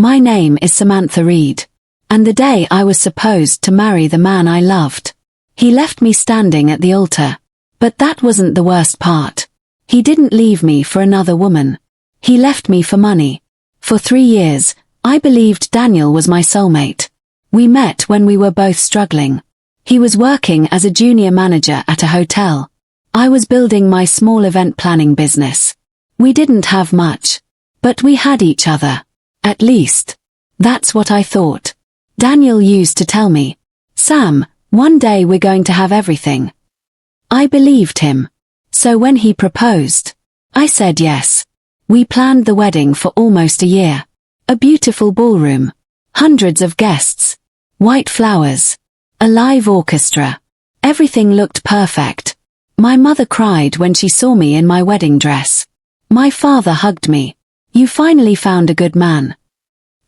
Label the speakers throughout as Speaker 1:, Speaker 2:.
Speaker 1: My name is Samantha Reed. And the day I was supposed to marry the man I loved, he left me standing at the altar. But that wasn't the worst part. He didn't leave me for another woman. He left me for money. For 3 years, I believed Daniel was my soulmate. We met when we were both struggling. He was working as a junior manager at a hotel. I was building my small event planning business. We didn't have much. But we had each other. At least. That's what I thought. Daniel used to tell me, "Sam, one day we're going to have everything." I believed him. So when he proposed, I said yes. We planned the wedding for almost a year. A beautiful ballroom. Hundreds of guests. White flowers. A live orchestra. Everything looked perfect. My mother cried when she saw me in my wedding dress. My father hugged me. "You finally found a good man."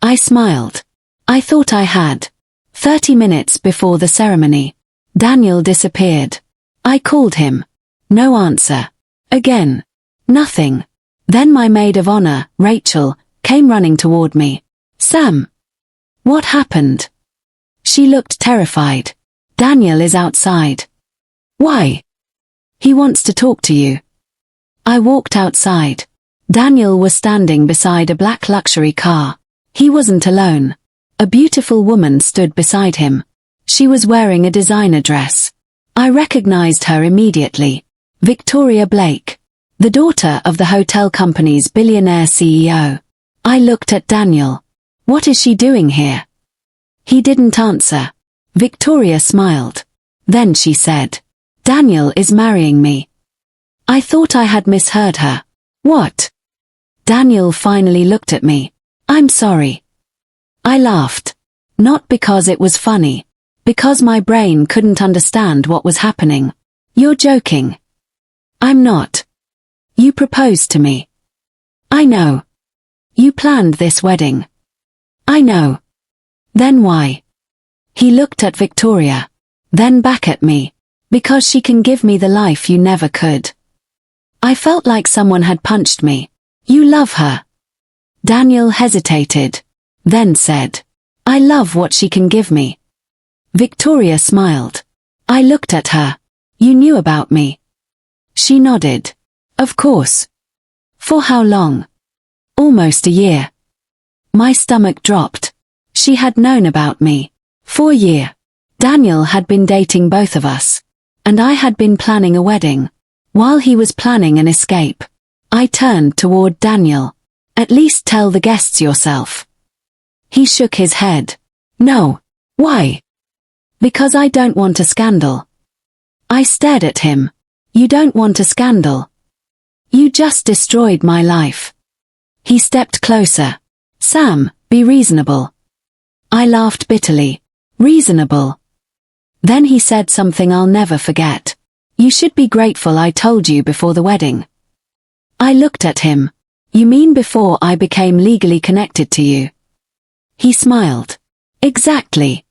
Speaker 1: I smiled. I thought I had. 30 minutes before the ceremony, Daniel disappeared. I called him. No answer. Again. Nothing. Then my maid of honor, Rachel, came running toward me. "Sam. What happened?" She looked terrified. "Daniel is outside." "Why?" "He wants to talk to you." I walked outside. Daniel was standing beside a black luxury car. He wasn't alone. A beautiful woman stood beside him. She was wearing a designer dress. I recognized her immediately. Victoria Blake, the daughter of the hotel company's billionaire CEO. I looked at Daniel. What is she doing here? He didn't answer. Victoria smiled. Then she said, "Daniel is marrying me." I thought I had misheard her. "What?" Daniel finally looked at me. "I'm sorry." I laughed. Not because it was funny. Because my brain couldn't understand what was happening. "You're joking." "I'm not." "You proposed to me." "I know." "You planned this wedding." "I know." "Then why?" He looked at Victoria. Then back at me. "Because she can give me the life you never could." I felt like someone had punched me. "You love her." Daniel hesitated. Then said, "I love what she can give me." Victoria smiled. I looked at her. "You knew about me?" She nodded. "Of course." "For how long?" "Almost a year." My stomach dropped. She had known about me. For a year. Daniel had been dating both of us. And I had been planning a wedding. While he was planning an escape. I turned toward Daniel. "At least tell the guests yourself." He shook his head. "No." "Why?" "Because I don't want a scandal." I stared at him. "You don't want a scandal. You just destroyed my life." He stepped closer. "Sam, be reasonable." I laughed bitterly. "Reasonable." Then he said something I'll never forget. "You should be grateful I told you before the wedding." I looked at him. "You mean before I became legally connected to you?" He smiled. "Exactly."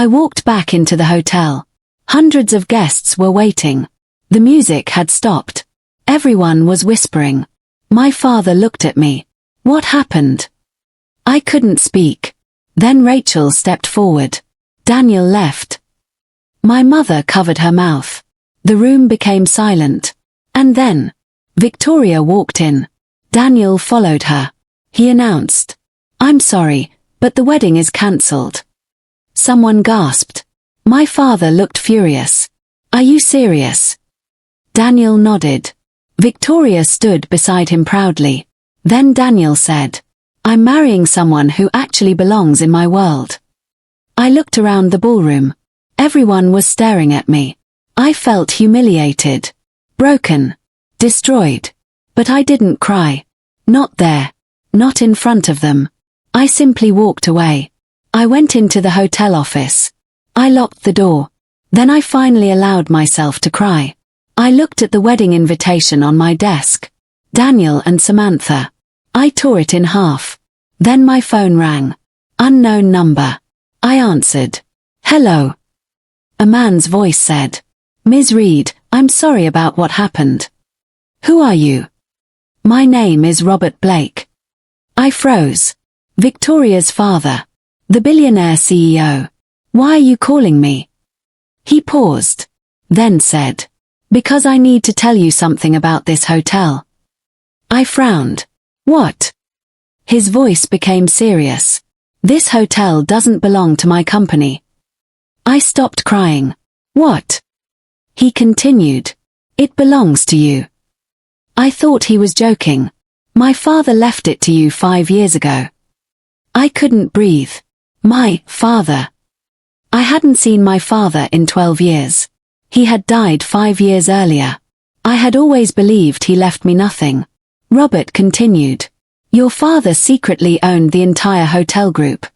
Speaker 1: I walked back into the hotel. Hundreds of guests were waiting. The music had stopped. Everyone was whispering. My father looked at me. "What happened?" I couldn't speak. Then Rachel stepped forward. Daniel left. My mother covered her mouth. The room became silent. And then, Victoria walked in. Daniel followed her. He announced, "I'm sorry, but the wedding is cancelled." Someone gasped. My father looked furious. "Are you serious?" Daniel nodded. Victoria stood beside him proudly. Then Daniel said, "I'm marrying someone who actually belongs in my world." I looked around the ballroom. Everyone was staring at me. I felt humiliated. Broken. Destroyed. But I didn't cry. Not there. Not in front of them. I simply walked away. I went into the hotel office. I locked the door. Then I finally allowed myself to cry. I looked at the wedding invitation on my desk. Daniel and Samantha. I tore it in half. Then my phone rang. Unknown number. I answered. "Hello." A man's voice said, "Ms. Reed, I'm sorry about what happened." "Who are you?" "My name is Robert Blake." I froze. Victoria's father. The billionaire CEO. Why are you calling me? He paused. Then said, because I need to tell you something about this hotel. I frowned. What? His voice became serious. This hotel doesn't belong to my company. I stopped crying. What? He continued. It belongs to you. I thought he was joking. My father left it to you 5 years ago. I couldn't breathe. My father. I hadn't seen my father in 12 years. He had died 5 years earlier. I had always believed he left me nothing. Robert continued. Your father secretly owned the entire hotel group.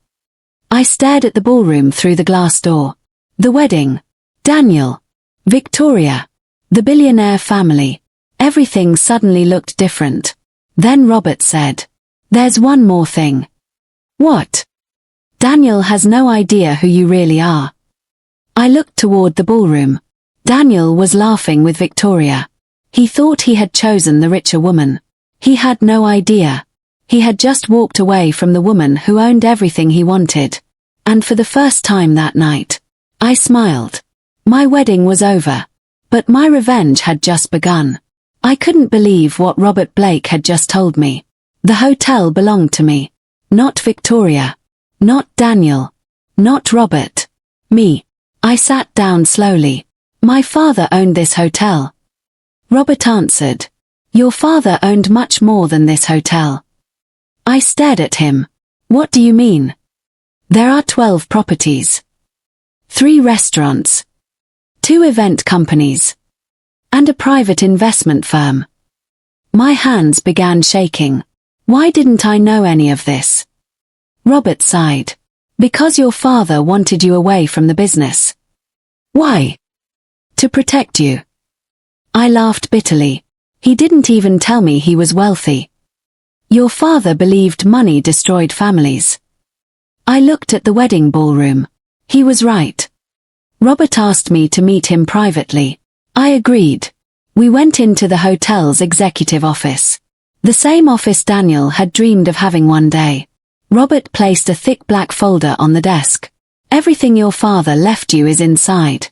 Speaker 1: I stared at the ballroom through the glass door. The wedding. Daniel. Victoria. The billionaire family. Everything suddenly looked different. Then Robert said, there's one more thing. What? Daniel has no idea who you really are. I looked toward the ballroom. Daniel was laughing with Victoria. He thought he had chosen the richer woman. He had no idea. He had just walked away from the woman who owned everything he wanted. And for the first time that night, I smiled. My wedding was over. But my revenge had just begun. I couldn't believe what Robert Blake had just told me. The hotel belonged to me. Not Victoria. Not Daniel. Not Robert. Me. I sat down slowly. My father owned this hotel. Robert answered. Your father owned much more than this hotel. I stared at him. What do you mean? There are 12 properties. 3 restaurants. 2 event companies. And a private investment firm. My hands began shaking. Why didn't I know any of this? Robert sighed. Because your father wanted you away from the business. Why? To protect you. I laughed bitterly. He didn't even tell me he was wealthy. Your father believed money destroyed families. I looked at the wedding ballroom. He was right. Robert asked me to meet him privately. I agreed. We went into the hotel's executive office. The same office Daniel had dreamed of having one day. Robert placed a thick black folder on the desk. Everything your father left you is inside.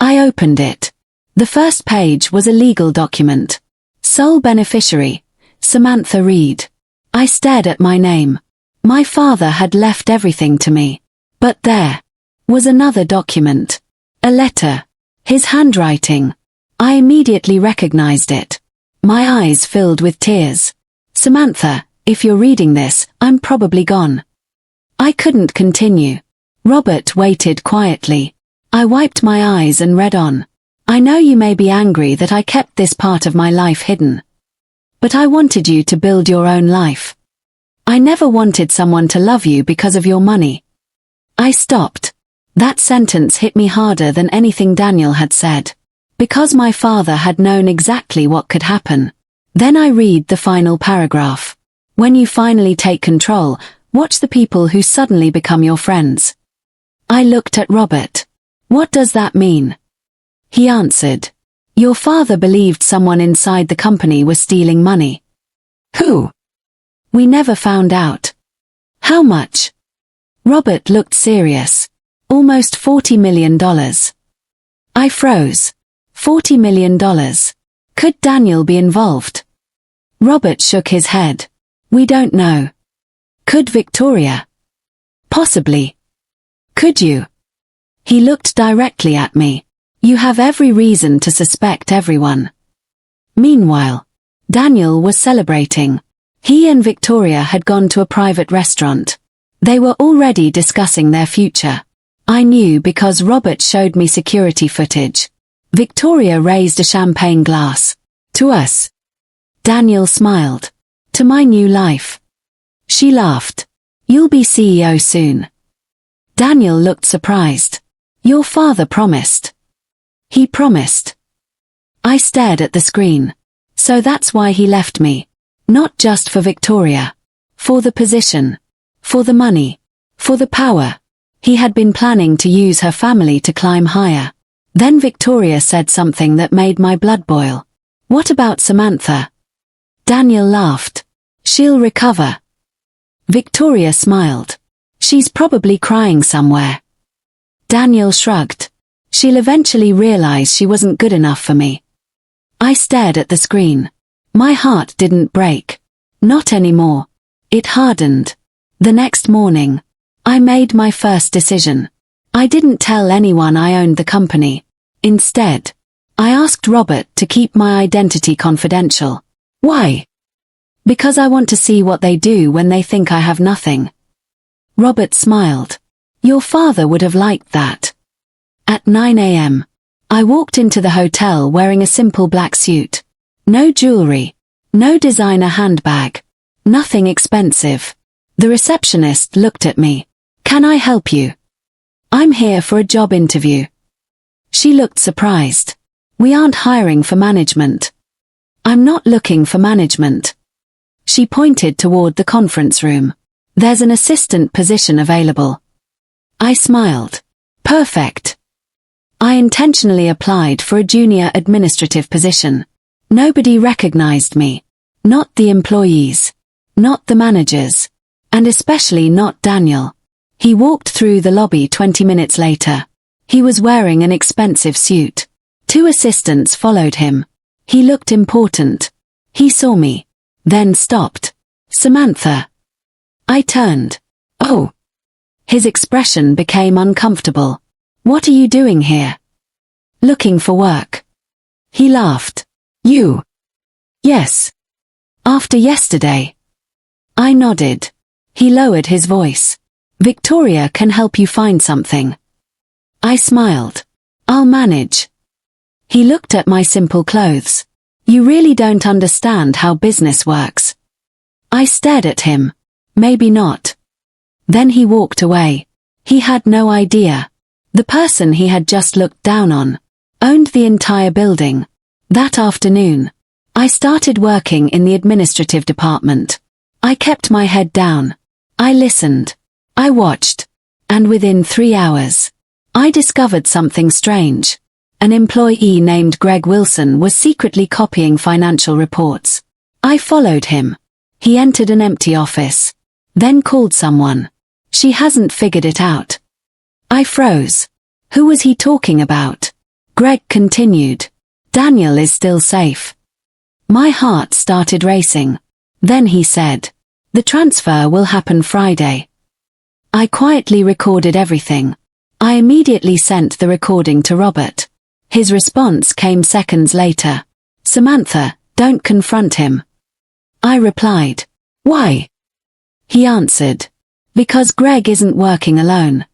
Speaker 1: I opened it. The first page was a legal document. Sole beneficiary, Samantha Reed. I stared at my name. My father had left everything to me. But there was another document. A letter. His handwriting. I immediately recognized it. My eyes filled with tears. Samantha, if you're reading this, I'm probably gone. I couldn't continue. Robert waited quietly. I wiped my eyes and read on. I know you may be angry that I kept this part of my life hidden. But I wanted you to build your own life. I never wanted someone to love you because of your money. I stopped. That sentence hit me harder than anything Daniel had said. Because my father had known exactly what could happen. Then I read the final paragraph. When you finally take control, watch the people who suddenly become your friends. I looked at Robert. What does that mean? He answered. Your father believed someone inside the company was stealing money. Who? We never found out. How much? Robert looked serious. Almost $40 million. I froze. $40 million. Could Daniel be involved? Robert shook his head. We don't know. Could Victoria? Possibly. Could you? He looked directly at me. You have every reason to suspect everyone. Meanwhile, Daniel was celebrating. He and Victoria had gone to a private restaurant. They were already discussing their future. I knew because Robert showed me security footage. Victoria raised a champagne glass. To us. Daniel smiled. To my new life. She laughed. You'll be CEO soon. Daniel looked surprised. Your father promised. He promised. I stared at the screen. So that's why he left me. Not just for Victoria. For the position. For the money. For the power. He had been planning to use her family to climb higher. Then Victoria said something that made my blood boil. What about Samantha? Daniel laughed. She'll recover. Victoria smiled. She's probably crying somewhere. Daniel shrugged. She'll eventually realize she wasn't good enough for me. I stared at the screen. My heart didn't break. Not anymore. It hardened. The next morning, I made my first decision. I didn't tell anyone I owned the company. Instead, I asked Robert to keep my identity confidential. Why? Because I want to see what they do when they think I have nothing. Robert smiled. Your father would have liked that. At 9 a.m., I walked into the hotel wearing a simple black suit. No jewelry. No designer handbag. Nothing expensive. The receptionist looked at me. Can I help you? I'm here for a job interview. She looked surprised. We aren't hiring for management. I'm not looking for management. She pointed toward the conference room. There's an assistant position available. I smiled. Perfect. I intentionally applied for a junior administrative position. Nobody recognized me. Not the employees. Not the managers. And especially not Daniel. He walked through the lobby 20 minutes later. He was wearing an expensive suit. 2 assistants followed him. He looked important. He saw me. Then stopped. Samantha. I turned. Oh. His expression became uncomfortable. What are you doing here? Looking for work. He laughed. You? Yes. After yesterday. I nodded. He lowered his voice. Victoria can help you find something. I smiled. I'll manage. He looked at my simple clothes. You really don't understand how business works. I stared at him. Maybe not. Then he walked away. He had no idea. The person he had just looked down on owned the entire building. That afternoon, I started working in the administrative department. I kept my head down. I listened. I watched. And within 3 hours, I discovered something strange. An employee named Greg Wilson was secretly copying financial reports. I followed him. He entered an empty office. Then called someone. She hasn't figured it out. I froze. Who was he talking about? Greg continued. Daniel is still safe. My heart started racing. Then he said, the transfer will happen Friday. I quietly recorded everything. I immediately sent the recording to Robert. His response came seconds later. Samantha, don't confront him. I replied. Why? He answered. Because Greg isn't working alone.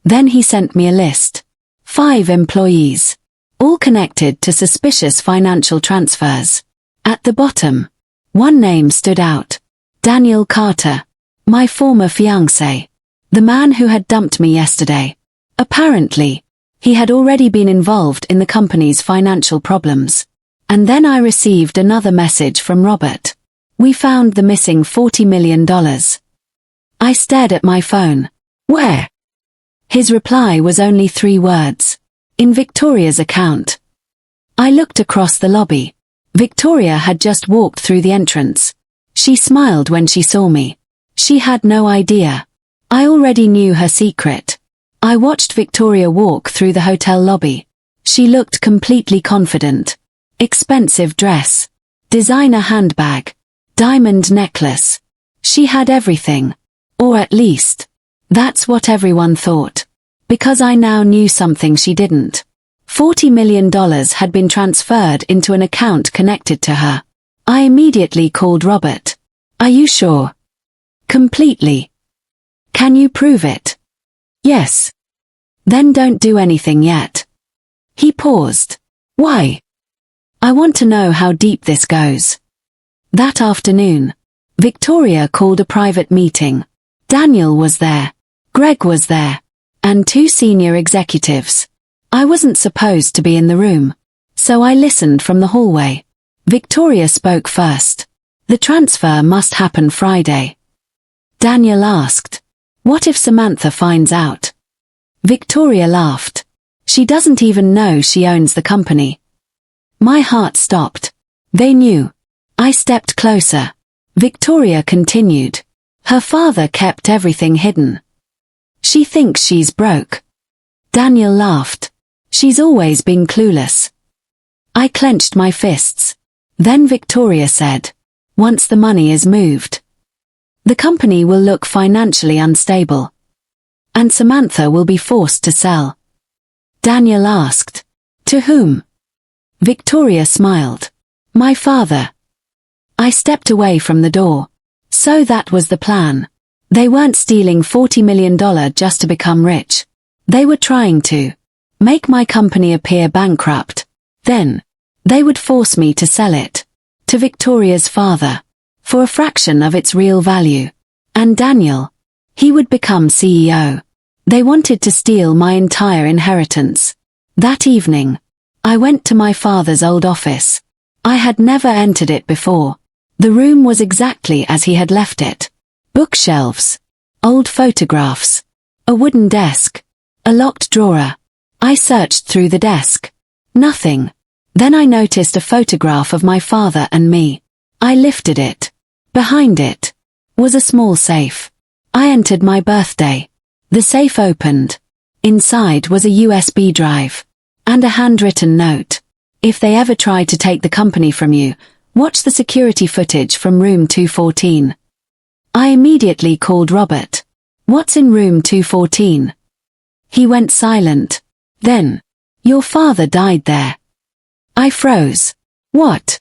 Speaker 1: Then he sent me a list. 5 employees. All connected to suspicious financial transfers. At the bottom, one name stood out. Daniel Carter. My former fiancé. The man who had dumped me yesterday. Apparently, he had already been involved in the company's financial problems. And then I received another message from Robert. We found the missing $40 million. I stared at my phone. Where? His reply was only 3 words. In Victoria's account. I looked across the lobby. Victoria had just walked through the entrance. She smiled when she saw me. She had no idea. I already knew her secret. I watched Victoria walk through the hotel lobby. She looked completely confident. Expensive dress. Designer handbag. Diamond necklace. She had everything. Or at least, that's what everyone thought. Because I now knew something she didn't. $40 million had been transferred into an account connected to her. I immediately called Robert. Are you sure? Completely. Can you prove it? Yes. Then don't do anything yet. He paused. Why? I want to know how deep this goes. That afternoon, Victoria called a private meeting. Daniel was there. Greg was there. And 2 senior executives. I wasn't supposed to be in the room. So I listened from the hallway. Victoria spoke first. The transfer must happen Friday. Daniel asked. What if Samantha finds out? Victoria laughed. She doesn't even know she owns the company. My heart stopped. They knew. I stepped closer. Victoria continued. Her father kept everything hidden. She thinks she's broke. Daniel laughed. She's always been clueless. I clenched my fists. Then Victoria said, once the money is moved, the company will look financially unstable. And Samantha will be forced to sell. Daniel asked, to whom? Victoria smiled. My father. I stepped away from the door. So that was the plan. They weren't stealing $40 million just to become rich. They were trying to make my company appear bankrupt. Then, they would force me to sell it to Victoria's father for a fraction of its real value. And Daniel, he would become CEO. They wanted to steal my entire inheritance. That evening, I went to my father's old office. I had never entered it before. The room was exactly as he had left it. Bookshelves, old photographs, a wooden desk, a locked drawer. I searched through the desk. Nothing. Then I noticed a photograph of my father and me. I lifted it. Behind it was a small safe. I entered my birthday. The safe opened. Inside was a USB drive. And a handwritten note. If they ever try to take the company from you, watch the security footage from room 214. I immediately called Robert. What's in room 214? He went silent. Then, your father died there. I froze. What?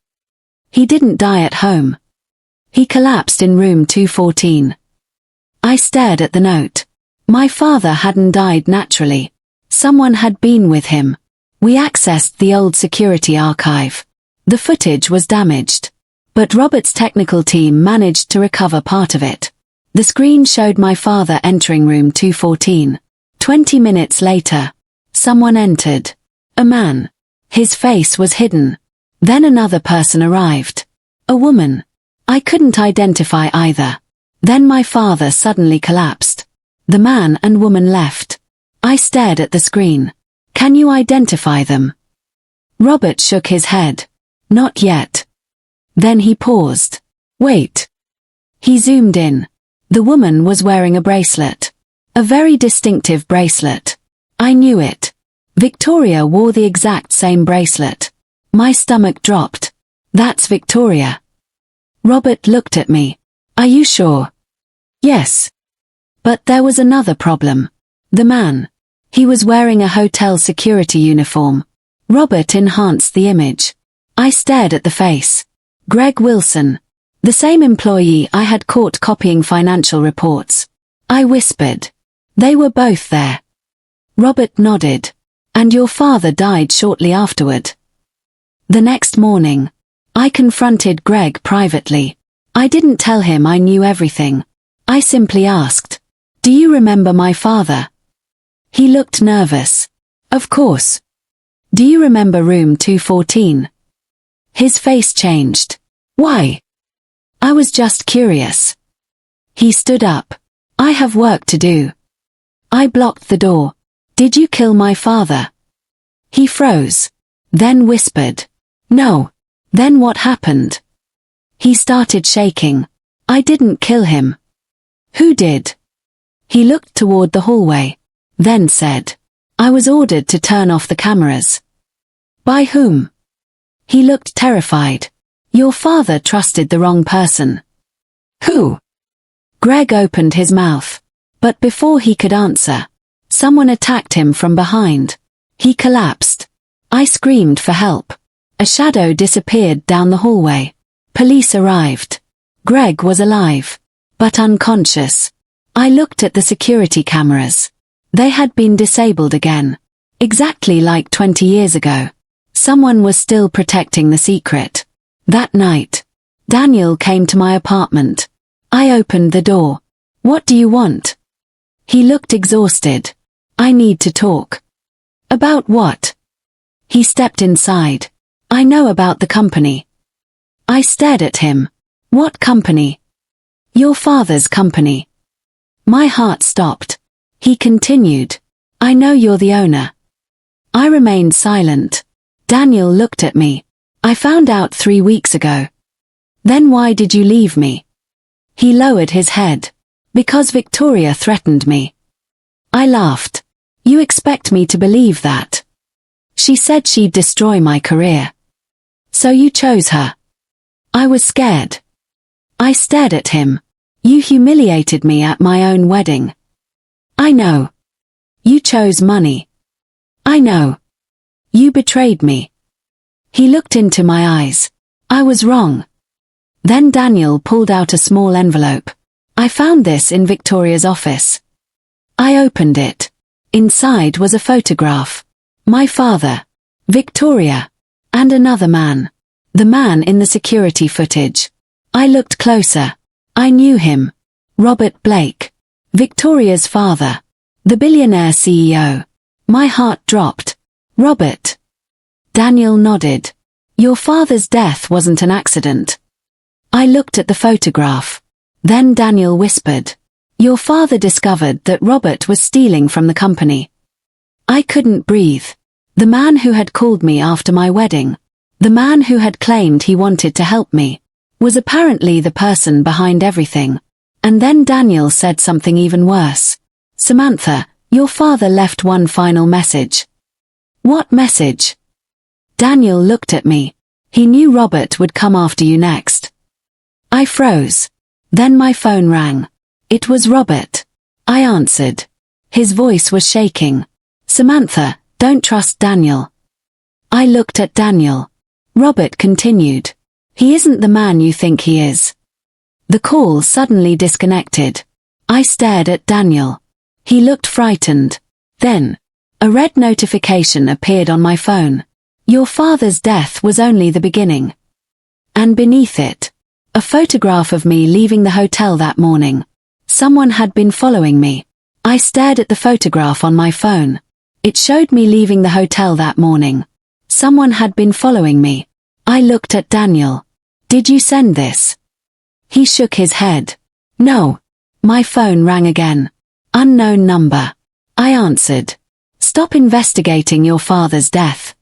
Speaker 1: He didn't die at home. He collapsed in room 214. I stared at the note. My father hadn't died naturally. Someone had been with him. We accessed the old security archive. The footage was damaged. But Robert's technical team managed to recover part of it. The screen showed my father entering room 214. 20 minutes later, someone entered. A man. His face was hidden. Then another person arrived. A woman. I couldn't identify either. Then my father suddenly collapsed. The man and woman left. I stared at the screen. Can you identify them? Robert shook his head. Not yet. Then he paused. Wait. He zoomed in. The woman was wearing a bracelet. A very distinctive bracelet. I knew it. Victoria wore the exact same bracelet. My stomach dropped. That's Victoria. Robert looked at me. Are you sure? Yes. But there was another problem. The man. He was wearing a hotel security uniform. Robert enhanced the image. I stared at the face. Greg Wilson. The same employee I had caught copying financial reports. I whispered. They were both there. Robert nodded. And your father died shortly afterward. The next morning, I confronted Greg privately. I didn't tell him I knew everything. I simply asked, do you remember my father? He looked nervous. Of course. Do you remember room 214? His face changed. Why? I was just curious. He stood up. I have work to do. I blocked the door. Did you kill my father? He froze. Then whispered. No. Then what happened? He started shaking. I didn't kill him. Who did? He looked toward the hallway. Then said. I was ordered to turn off the cameras. By whom? He looked terrified. Your father trusted the wrong person. Who? Greg opened his mouth. But before he could answer, someone attacked him from behind. He collapsed. I screamed for help. A shadow disappeared down the hallway. Police arrived. Greg was alive, but unconscious. I looked at the security cameras. They had been disabled again. Exactly like 20 years ago. Someone was still protecting the secret. That night, Daniel came to my apartment. I opened the door. What do you want? He looked exhausted. I need to talk. About what? He stepped inside. I know about the company. I stared at him. What company? Your father's company. My heart stopped. He continued. I know you're the owner. I remained silent. Daniel looked at me. I found out 3 weeks ago. Then why did you leave me? He lowered his head. Because Victoria threatened me. I laughed. You expect me to believe that? She said she'd destroy my career. So you chose her. I was scared. I stared at him. You humiliated me at my own wedding. I know. You chose money. I know. You betrayed me. He looked into my eyes. I was wrong. Then Daniel pulled out a small envelope. I found this in Victoria's office. I opened it. Inside was a photograph. My father, Victoria, and another man. The man in the security footage. I looked closer. I knew him. Robert Blake. Victoria's father. The billionaire CEO. My heart dropped. Robert. Daniel nodded. Your father's death wasn't an accident. I looked at the photograph. Then Daniel whispered. Your father discovered that Robert was stealing from the company. I couldn't breathe. The man who had called me after my wedding, the man who had claimed he wanted to help me, was apparently the person behind everything. And then Daniel said something even worse. Samantha, your father left one final message. What message? Daniel looked at me. He knew Robert would come after you next. I froze. Then my phone rang. It was Robert. I answered. His voice was shaking. Samantha, don't trust Daniel. I looked at Daniel. Robert continued. He isn't the man you think he is. The call suddenly disconnected. I stared at Daniel. He looked frightened. Then, a red notification appeared on my phone. Your father's death was only the beginning. And beneath it, a photograph of me leaving the hotel that morning. Someone had been following me. I stared at the photograph on my phone. It showed me leaving the hotel that morning. Someone had been following me. I looked at Daniel. Did you send this? He shook his head. No. My phone rang again. Unknown number. I answered. Stop investigating your father's death.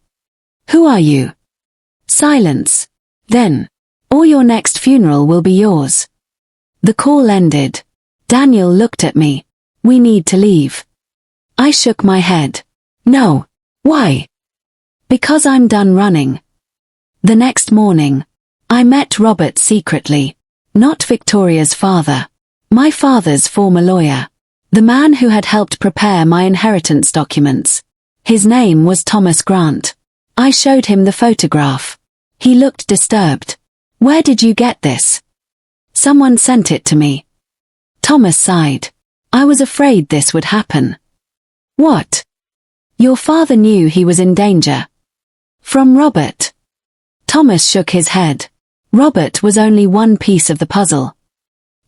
Speaker 1: Who are you? Silence. Then, or your next funeral will be yours. The call ended. Daniel looked at me. We need to leave. I shook my head. No. Why? Because I'm done running. The next morning, I met Robert secretly. Not Victoria's father. My father's former lawyer. The man who had helped prepare my inheritance documents. His name was Thomas Grant. I showed him the photograph. He looked disturbed. Where did you get this? Someone sent it to me. Thomas sighed. I was afraid this would happen. What? Your father knew he was in danger. From Robert. Thomas shook his head. Robert was only one piece of the puzzle.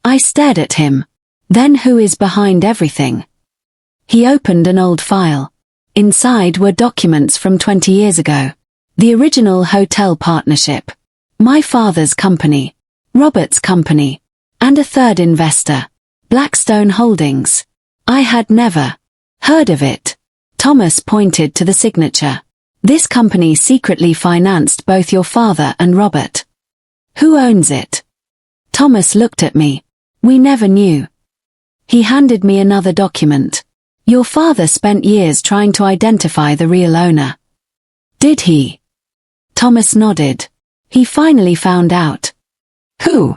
Speaker 1: I stared at him. Then who is behind everything? He opened an old file. Inside were documents from 20 years ago. The original hotel partnership. My father's company. Robert's company. And a third investor. Blackstone Holdings. I had never heard of it. Thomas pointed to the signature. This company secretly financed both your father and Robert. Who owns it? Thomas looked at me. We never knew. He handed me another document. Your father spent years trying to identify the real owner. Did he? Thomas nodded. He finally found out. Who?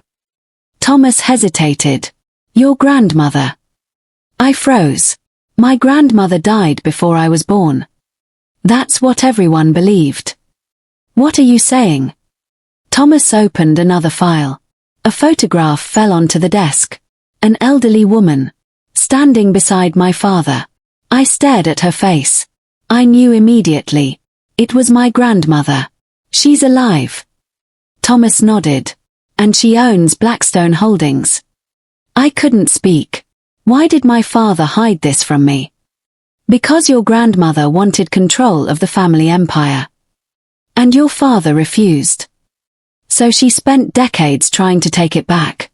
Speaker 1: Thomas hesitated. Your grandmother. I froze. My grandmother died before I was born. That's what everyone believed. What are you saying? Thomas opened another file. A photograph fell onto the desk. An elderly woman. Standing beside my father. I stared at her face. I knew immediately. It was my grandmother. She's alive. Thomas nodded. And she owns Blackstone Holdings. I couldn't speak. Why did my father hide this from me? Because your grandmother wanted control of the family empire. And your father refused. So she spent decades trying to take it back.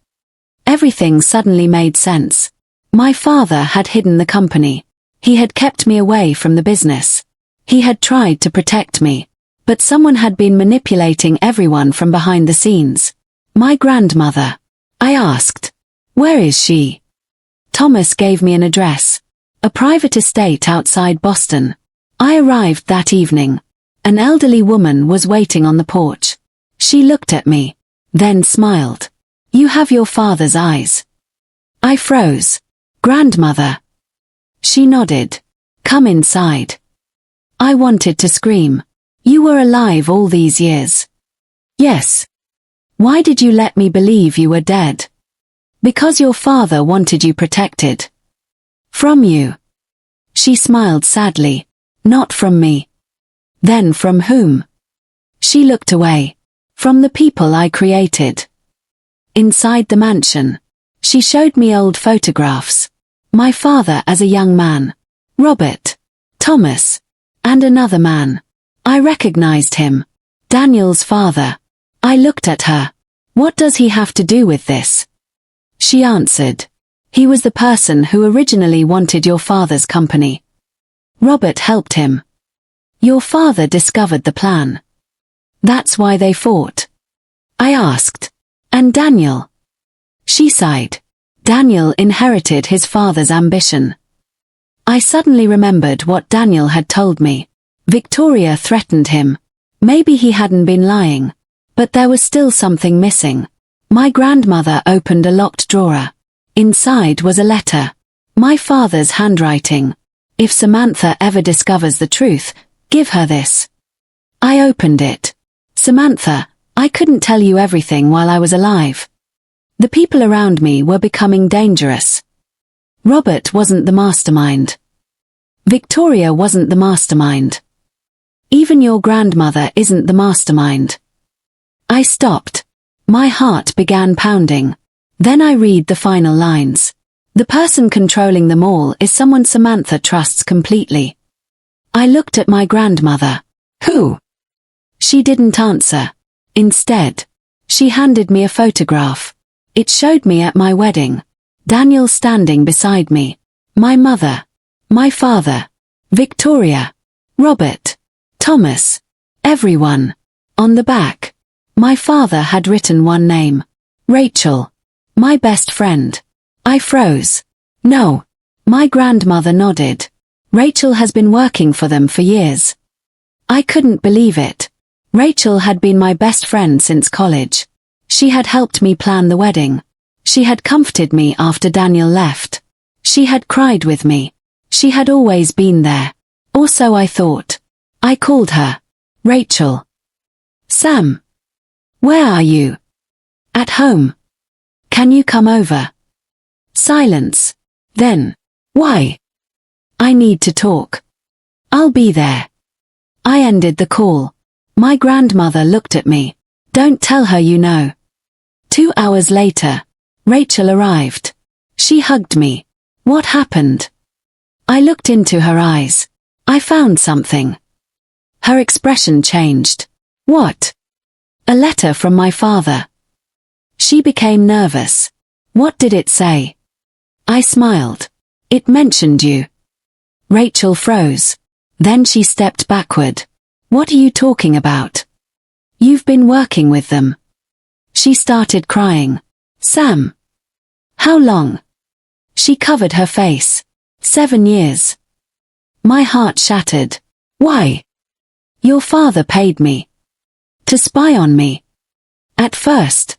Speaker 1: Everything suddenly made sense. My father had hidden the company. He had kept me away from the business. He had tried to protect me. But someone had been manipulating everyone from behind the scenes. My grandmother. I asked. Where is she? Thomas gave me an address. A private estate outside Boston. I arrived that evening. An elderly woman was waiting on the porch. She looked at me, then smiled. You have your father's eyes. I froze. Grandmother. She nodded. Come inside. I wanted to scream. You were alive all these years. Yes. Why did you let me believe you were dead? Because your father wanted you protected. From you. She smiled sadly. Not from me. Then from whom? She looked away. From the people I created. Inside the mansion. She showed me old photographs. My father as a young man. Robert. Thomas. And another man. I recognized him. Daniel's father. I looked at her. What does he have to do with this? She answered. He was the person who originally wanted your father's company. Robert helped him. Your father discovered the plan. That's why they fought. I asked. And Daniel? She sighed. Daniel inherited his father's ambition. I suddenly remembered what Daniel had told me. Victoria threatened him. Maybe he hadn't been lying. But there was still something missing. My grandmother opened a locked drawer. Inside was a letter. My father's handwriting. If Samantha ever discovers the truth, give her this. I opened it. Samantha, I couldn't tell you everything while I was alive. The people around me were becoming dangerous. Robert wasn't the mastermind. Victoria wasn't the mastermind. Even your grandmother isn't the mastermind. I stopped. My heart began pounding. Then I read the final lines. The person controlling them all is someone Samantha trusts completely. I looked at my grandmother. Who? She didn't answer. Instead, she handed me a photograph. It showed me at my wedding. Daniel standing beside me. My mother. My father. Victoria. Robert. Thomas. Everyone. On the back. My father had written one name. Rachel. My best friend. I froze. No. My grandmother nodded. Rachel has been working for them for years. I couldn't believe it. Rachel had been my best friend since college. She had helped me plan the wedding. She had comforted me after Daniel left. She had cried with me. She had always been there. Or so I thought. I called her. Rachel. Sam. Where are you? At home. Can you come over? Silence. Then. Why? I need to talk. I'll be there. I ended the call. My grandmother looked at me. Don't tell her you know. 2 hours later, Rachel arrived. She hugged me. What happened? I looked into her eyes. I found something. Her expression changed. What? A letter from my father. She became nervous. What did it say? I smiled. It mentioned you. Rachel froze. Then she stepped backward. What are you talking about? You've been working with them. She started crying. Sam. How long? She covered her face. 7 years. My heart shattered. Why? Your father paid me. To spy on me. At first.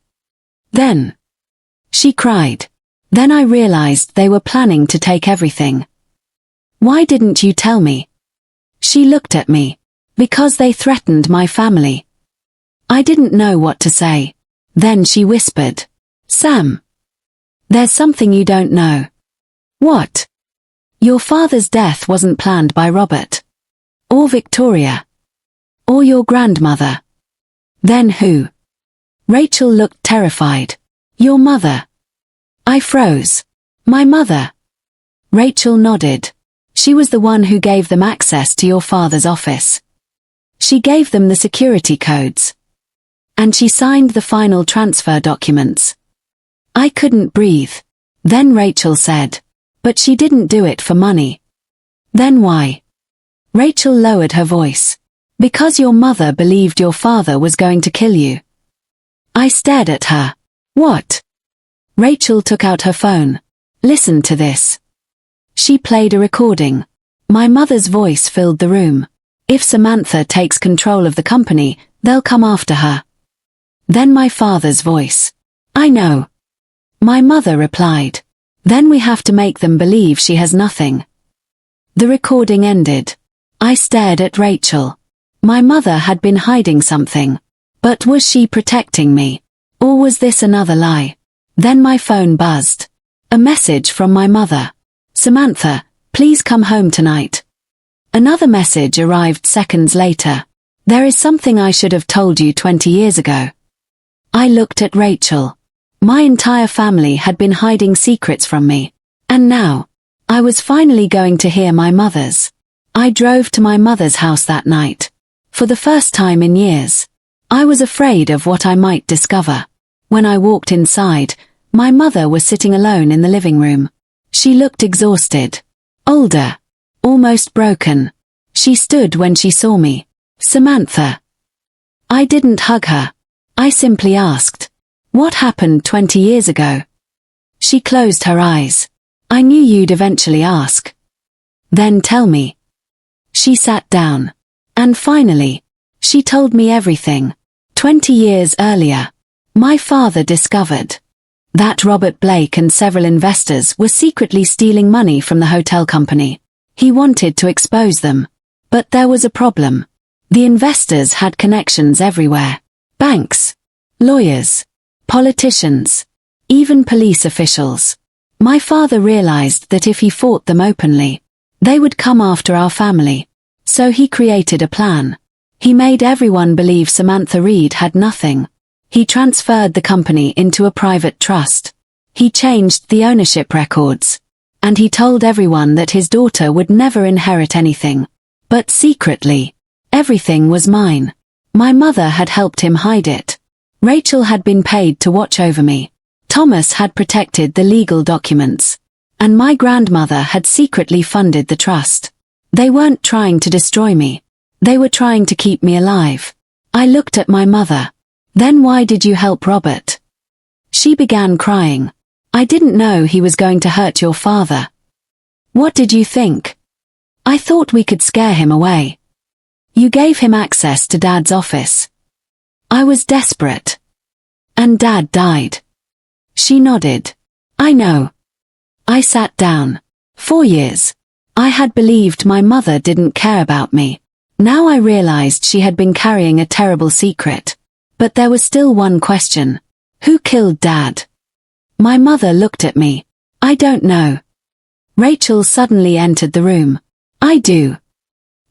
Speaker 1: Then. She cried. Then I realized they were planning to take everything. Why didn't you tell me? She looked at me. Because they threatened my family. I didn't know what to say. Then she whispered. Sam. There's something you don't know. What? Your father's death wasn't planned by Robert. Or Victoria. Or your grandmother. Then who? Rachel looked terrified. Your mother. I froze. My mother. Rachel nodded. She was the one who gave them access to your father's office. She gave them the security codes. And she signed the final transfer documents. I couldn't breathe. Then Rachel said. But she didn't do it for money. Then why? Rachel lowered her voice. Because your mother believed your father was going to kill you. I stared at her. What? Rachel took out her phone. Listen to this. She played a recording. My mother's voice filled the room. If Samantha takes control of the company, they'll come after her. Then my father's voice. I know. My mother replied. Then we have to make them believe she has nothing. The recording ended. I stared at Rachel. My mother had been hiding something. But was she protecting me? Or was this another lie? Then my phone buzzed. A message from my mother. Samantha, please come home tonight. Another message arrived seconds later. There is something I should have told you 20 years ago. I looked at Rachel. My entire family had been hiding secrets from me. And now, I was finally going to hear my mother's. I drove to my mother's house that night. For the first time in years. I was afraid of what I might discover. When I walked inside, my mother was sitting alone in the living room. She looked exhausted. Older. Almost broken. She stood when she saw me. Samantha. I didn't hug her. I simply asked. What happened 20 years ago? She closed her eyes. I knew you'd eventually ask. Then tell me. She sat down. And finally, she told me everything. 20 years earlier, my father discovered that Robert Blake and several investors were secretly stealing money from the hotel company. He wanted to expose them. But there was a problem. The investors had connections everywhere. Banks, lawyers, politicians, even police officials. My father realized that if he fought them openly, they would come after our family. So he created a plan. He made everyone believe Samantha Reed had nothing. He transferred the company into a private trust. He changed the ownership records. And he told everyone that his daughter would never inherit anything. But secretly, everything was mine. My mother had helped him hide it. Rachel had been paid to watch over me. Thomas had protected the legal documents. And my grandmother had secretly funded the trust. They weren't trying to destroy me. They were trying to keep me alive. I looked at my mother. Then why did you help Robert? She began crying. I didn't know he was going to hurt your father. What did you think? I thought we could scare him away. You gave him access to Dad's office. I was desperate. And Dad died. She nodded. I know. I sat down. 4 years. I had believed my mother didn't care about me. Now I realized she had been carrying a terrible secret. But there was still one question. Who killed Dad? My mother looked at me. I don't know. Rachel suddenly entered the room. I do.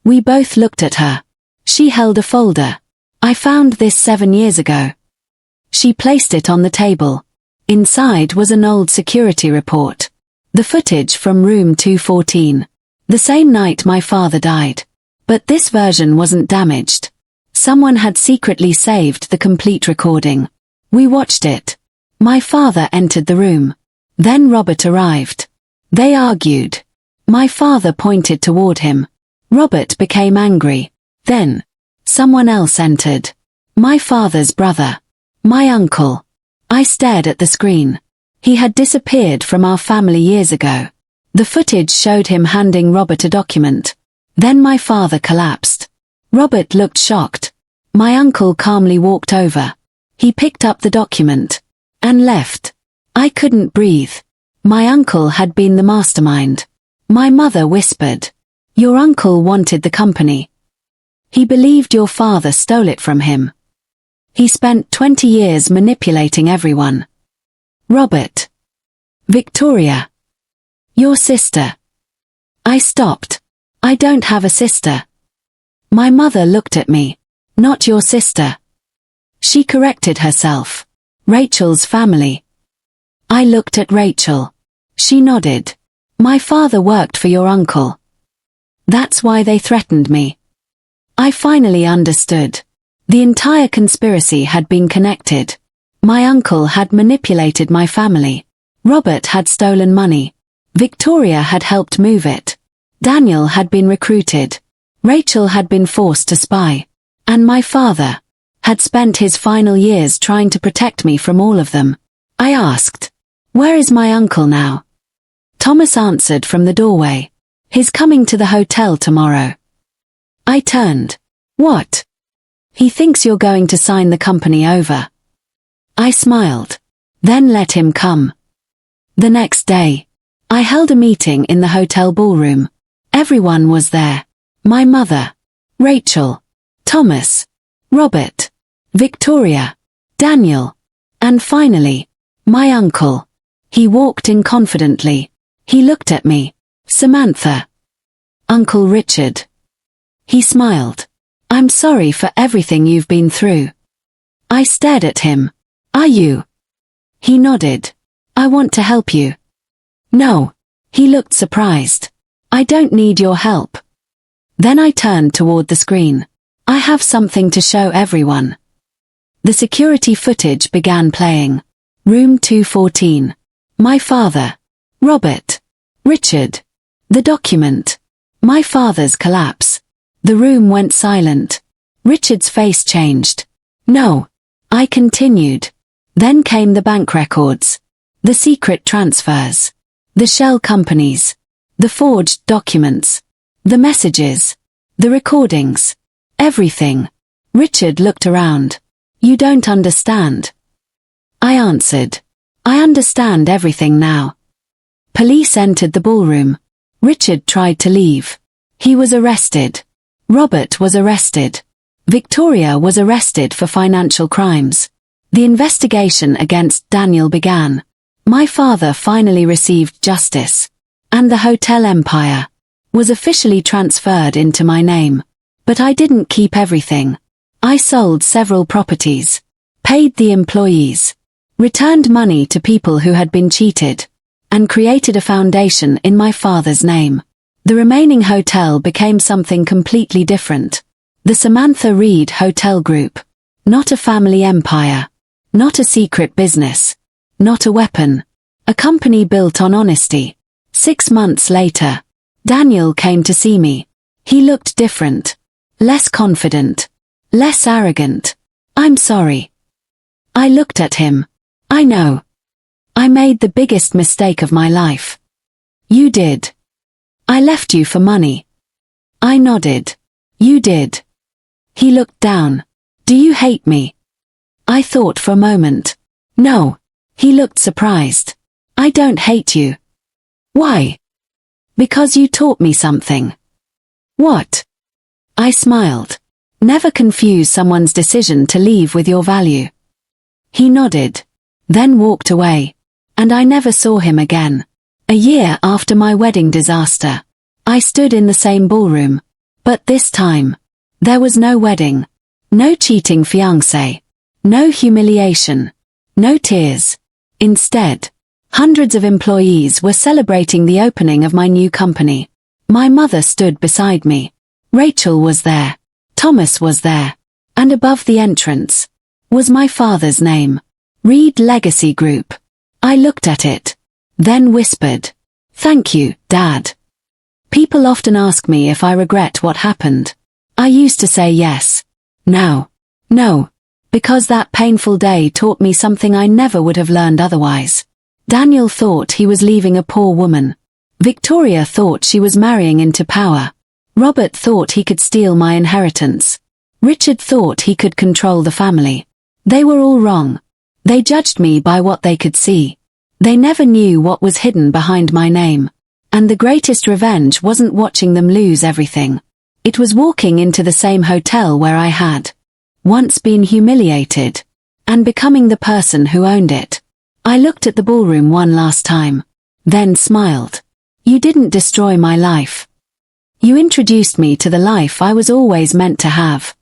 Speaker 1: We both looked at her. She held a folder. I found this 7 years ago. She placed it on the table. Inside was an old security report. The footage from room 214. The same night my father died. But this version wasn't damaged. Someone had secretly saved the complete recording. We watched it. My father entered the room. Then Robert arrived. They argued. My father pointed toward him. Robert became angry. Then, someone else entered. My father's brother. My uncle. I stared at the screen. He had disappeared from our family years ago. The footage showed him handing Robert a document. Then my father collapsed. Robert looked shocked. My uncle calmly walked over. He picked up the document. And left. I couldn't breathe. My uncle had been the mastermind. My mother whispered. Your uncle wanted the company. He believed your father stole it from him. He spent 20 years manipulating everyone. Robert. Victoria. Your sister. I stopped. I don't have a sister. My mother looked at me. Not your sister. She corrected herself. Rachel's family. I looked at Rachel. She nodded. My father worked for your uncle. That's why they threatened me. I finally understood. The entire conspiracy had been connected. My uncle had manipulated my family. Robert had stolen money. Victoria had helped move it. Daniel had been recruited. Rachel had been forced to spy. And my father had spent his final years trying to protect me from all of them. I asked, Where is my uncle now? Thomas answered from the doorway. He's coming to the hotel tomorrow. I turned. What? He thinks you're going to sign the company over. I smiled. Then let him come. The next day, I held a meeting in the hotel ballroom. Everyone was there. My mother, Rachel, Thomas, Robert, Victoria, Daniel, and finally, my uncle. He walked in confidently. He looked at me. Samantha. Uncle Richard. He smiled. I'm sorry for everything you've been through. I stared at him. Are you? He nodded. I want to help you. No. He looked surprised. I don't need your help. Then I turned toward the screen. I have something to show everyone. The security footage began playing. Room 214. My father. Robert. Richard. The document. My father's collapse. The room went silent. Richard's face changed. No. I continued. Then came the bank records. The secret transfers. The shell companies. The forged documents. The messages. The recordings. Everything. Richard looked around. You don't understand. I answered. I understand everything now. Police entered the ballroom. Richard tried to leave. He was arrested. Robert was arrested. Victoria was arrested for financial crimes. The investigation against Daniel began. My father finally received justice. And the hotel empire was officially transferred into my name. But I didn't keep everything. I sold several properties, paid the employees, returned money to people who had been cheated, and created a foundation in my father's name. The remaining hotel became something completely different. The Samantha Reed Hotel Group. Not a family empire. Not a secret business. Not a weapon. A company built on honesty. 6 months later, Daniel came to see me. He looked different. Less confident. Less arrogant. I'm sorry. I looked at him. I know. I made the biggest mistake of my life. You did. I left you for money. I nodded. You did. He looked down. Do you hate me? I thought for a moment. No. He looked surprised. I don't hate you. Why? Because you taught me something. What? I smiled. Never confuse someone's decision to leave with your value. He nodded. Then walked away. And I never saw him again. A year after my wedding disaster, I stood in the same ballroom. But this time, there was no wedding. No cheating fiancé. No humiliation. No tears. Instead, hundreds of employees were celebrating the opening of my new company. My mother stood beside me. Rachel was there. Thomas was there. And above the entrance was my father's name. Reed Legacy Group. I looked at it. Then whispered. Thank you, Dad. People often ask me if I regret what happened. I used to say yes. Now, no. Because that painful day taught me something I never would have learned otherwise. Daniel thought he was leaving a poor woman. Victoria thought she was marrying into power. Robert thought he could steal my inheritance. Richard thought he could control the family. They were all wrong. They judged me by what they could see. They never knew what was hidden behind my name. And the greatest revenge wasn't watching them lose everything. It was walking into the same hotel where I had once been humiliated, and becoming the person who owned it. I looked at the ballroom one last time, then smiled. You didn't destroy my life. You introduced me to the life I was always meant to have.